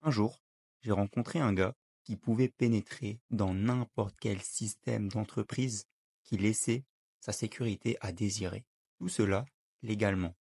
Un jour, j'ai rencontré un gars qui pouvait pénétrer dans n'importe quel système d'entreprise qui laissait sa sécurité à désirer. Tout cela légalement.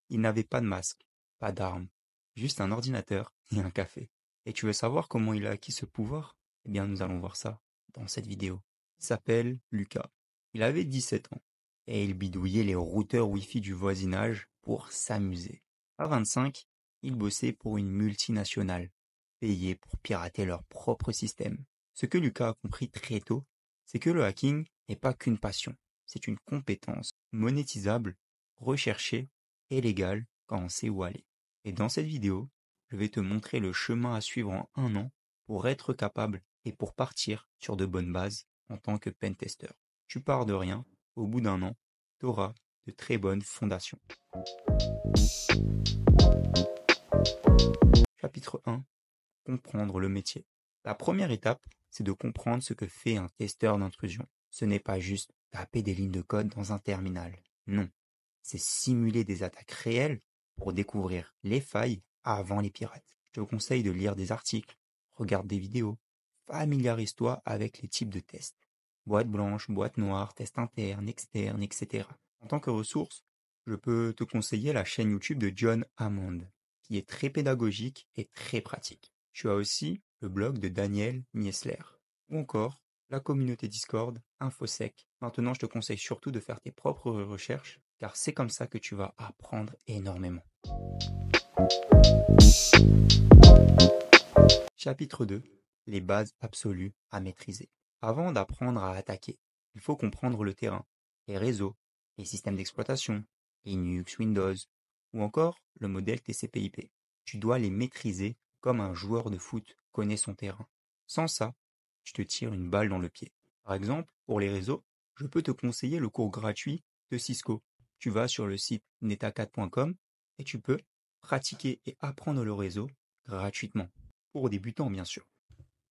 Il n'avait pas de masque, pas d'armes, juste un ordinateur et un café. Et tu veux savoir comment il a acquis ce pouvoir? Eh bien, nous allons voir ça dans cette vidéo. Il s'appelle Lucas. Il avait 17 ans et il bidouillait les routeurs Wi-Fi du voisinage pour s'amuser. À 25, il bossait pour une multinationale, payé pour pirater leur propre système. Ce que Lucas a compris très tôt, c'est que le hacking n'est pas qu'une passion, c'est une compétence monétisable, recherchée et légale quand on sait où aller. Et dans cette vidéo, je vais te montrer le chemin à suivre en un an pour être capable et pour partir sur de bonnes bases en tant que pentester. Tu pars de rien, au bout d'un an, tu auras de très bonnes fondations. Chapitre 1. Comprendre le métier. La première étape, c'est de comprendre ce que fait un testeur d'intrusion. Ce n'est pas juste taper des lignes de code dans un terminal. Non, c'est simuler des attaques réelles pour découvrir les failles avant les pirates. Je te conseille de lire des articles, regarde des vidéos, familiarise-toi avec les types de tests. Boîte blanche, boîte noire, test interne, externe, etc. En tant que ressource, je peux te conseiller la chaîne YouTube de John Hammond, qui est très pédagogique et très pratique. Tu as aussi le blog de Daniel Niesler, ou encore la communauté Discord, InfoSec. Maintenant, je te conseille surtout de faire tes propres recherches, car c'est comme ça que tu vas apprendre énormément. Chapitre 2. Les bases absolues à maîtriser. Avant d'apprendre à attaquer, il faut comprendre le terrain, les réseaux, les systèmes d'exploitation, Linux, Windows, ou encore le modèle TCP/IP. Tu dois les maîtriser comme un joueur de foot connaît son terrain. Sans ça, tu te tires une balle dans le pied. Par exemple, pour les réseaux, je peux te conseiller le cours gratuit de Cisco. Tu vas sur le site netacat.com et tu peux pratiquer et apprendre le réseau gratuitement. Pour débutants, bien sûr.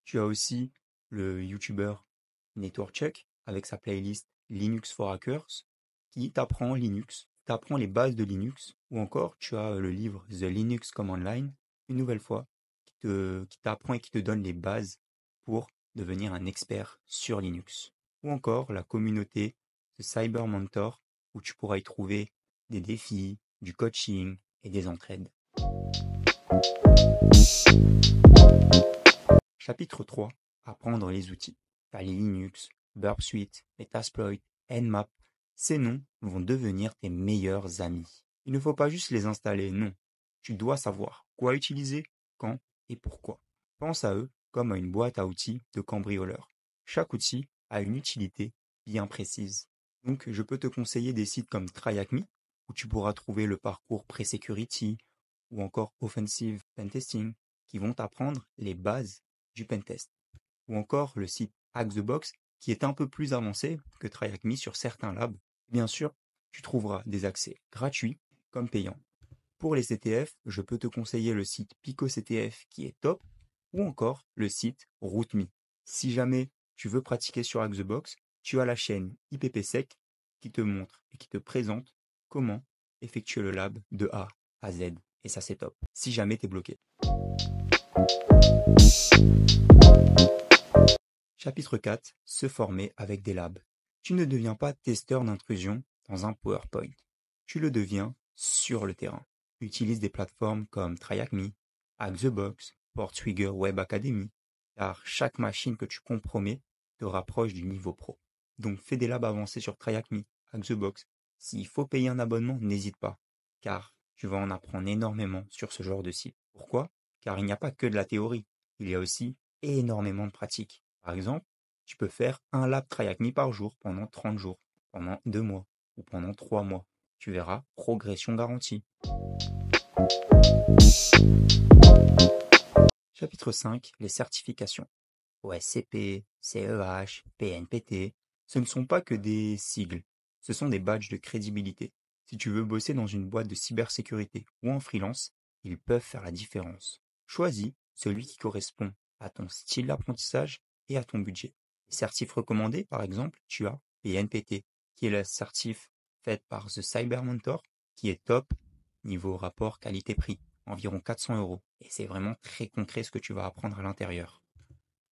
Tu as aussi le YouTuber NetworkCheck avec sa playlist Linux for Hackers qui t'apprend Linux, t'apprend les bases de Linux, ou encore tu as le livre The Linux Command Line, une nouvelle fois, qui t'apprend et qui te donne les bases pour devenir un expert sur Linux. Ou encore la communauté de Cyber Mentor où tu pourras y trouver des défis, du coaching et des entraides. Chapitre 3. Apprendre les outils. T'as les Linux, Burp Suite, Metasploit, Nmap. Ces noms vont devenir tes meilleurs amis. Il ne faut pas juste les installer, non. Tu dois savoir quoi utiliser, quand et pourquoi. Pense à eux comme à une boîte à outils de cambrioleur. Chaque outil a une utilité bien précise. Donc, je peux te conseiller des sites comme TryHackMe, où tu pourras trouver le parcours Pre-Security ou encore Offensive Pentesting, qui vont t'apprendre les bases du pentest. Ou encore le site Hack the Box, qui est un peu plus avancé que TryHackMe sur certains labs. Bien sûr, tu trouveras des accès gratuits comme payants. Pour les CTF, je peux te conseiller le site PicoCTF qui est top, ou encore le site RootMe. Si jamais tu veux pratiquer sur Hack the Box, tu as la chaîne IPPSec qui te montre et qui te présente comment effectuer le lab de A à Z. Et ça c'est top, si jamais tu es bloqué. Chapitre 4. Se former avec des labs. Tu ne deviens pas testeur d'intrusion dans un PowerPoint. Tu le deviens sur le terrain. Utilise des plateformes comme TryHackMe, Hack the Box, Portswigger Web Academy, car chaque machine que tu compromets te rapproche du niveau pro. Donc fais des labs avancés sur TryHackMe, Hack the Box. S'il faut payer un abonnement, n'hésite pas, car tu vas en apprendre énormément sur ce genre de site. Pourquoi? Car il n'y a pas que de la théorie, il y a aussi énormément de pratique. Par exemple, tu peux faire un lab TryHackMe par jour pendant 30 jours, pendant 2 mois ou pendant 3 mois. Tu verras, progression garantie. Chapitre 5. Les certifications. OSCP, CEH, PNPT, ce ne sont pas que des sigles, ce sont des badges de crédibilité. Si tu veux bosser dans une boîte de cybersécurité ou en freelance, ils peuvent faire la différence. Choisis celui qui correspond à ton style d'apprentissage et à ton budget. Les certifs recommandés, par exemple, tu as PNPT, qui est la certif faite par The Cyber Mentor, qui est top niveau rapport qualité-prix. environ 400 €. Et c'est vraiment très concret ce que tu vas apprendre à l'intérieur.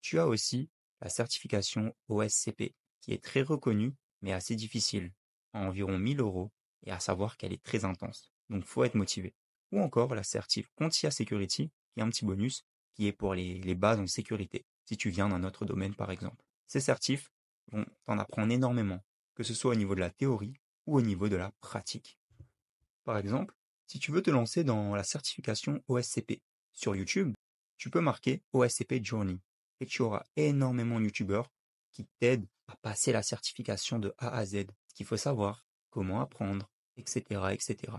Tu as aussi la certification OSCP, qui est très reconnue, mais assez difficile, à environ 1 000 € et à savoir qu'elle est très intense. Donc faut être motivé. Ou encore la certif Contia Security, qui est un petit bonus, qui est pour les bases en sécurité, si tu viens d'un autre domaine par exemple. Ces certifs vont t'en apprendre énormément, que ce soit au niveau de la théorie ou au niveau de la pratique. Par exemple, si tu veux te lancer dans la certification OSCP sur YouTube, tu peux marquer OSCP Journey et tu auras énormément de YouTubeurs qui t'aident à passer la certification de A à Z, ce qu'il faut savoir, comment apprendre, etc., etc.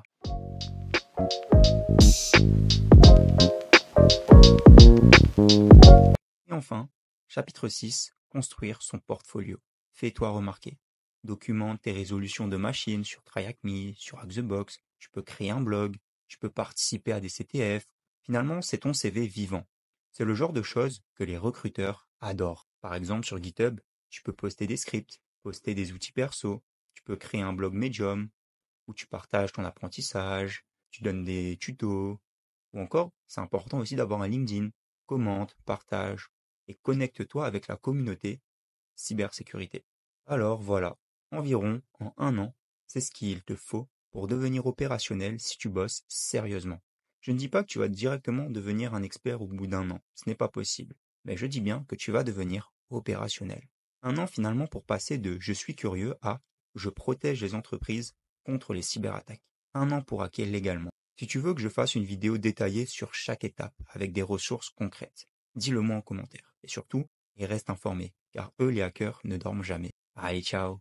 Et enfin, chapitre 6, construire son portfolio. Fais-toi remarquer. Documente tes résolutions de machine sur TryHackMe, sur HackTheBox. Tu peux créer un blog, tu peux participer à des CTF. Finalement, c'est ton CV vivant. C'est le genre de choses que les recruteurs adorent. Par exemple, sur GitHub, tu peux poster des scripts, poster des outils perso, tu peux créer un blog Medium où tu partages ton apprentissage, tu donnes des tutos, ou encore, c'est important aussi d'avoir un LinkedIn. Commente, partage et connecte-toi avec la communauté cybersécurité. Alors voilà, environ en 1 an, c'est ce qu'il te faut pour devenir opérationnel si tu bosses sérieusement. Je ne dis pas que tu vas directement devenir un expert au bout d'1 an, ce n'est pas possible, mais je dis bien que tu vas devenir opérationnel. 1 an finalement pour passer de je suis curieux à je protège les entreprises contre les cyberattaques. 1 an pour hacker légalement. Si tu veux que je fasse une vidéo détaillée sur chaque étape avec des ressources concrètes, dis-le moi en commentaire. Et surtout, reste informé, car eux les hackers ne dorment jamais. Allez, ciao!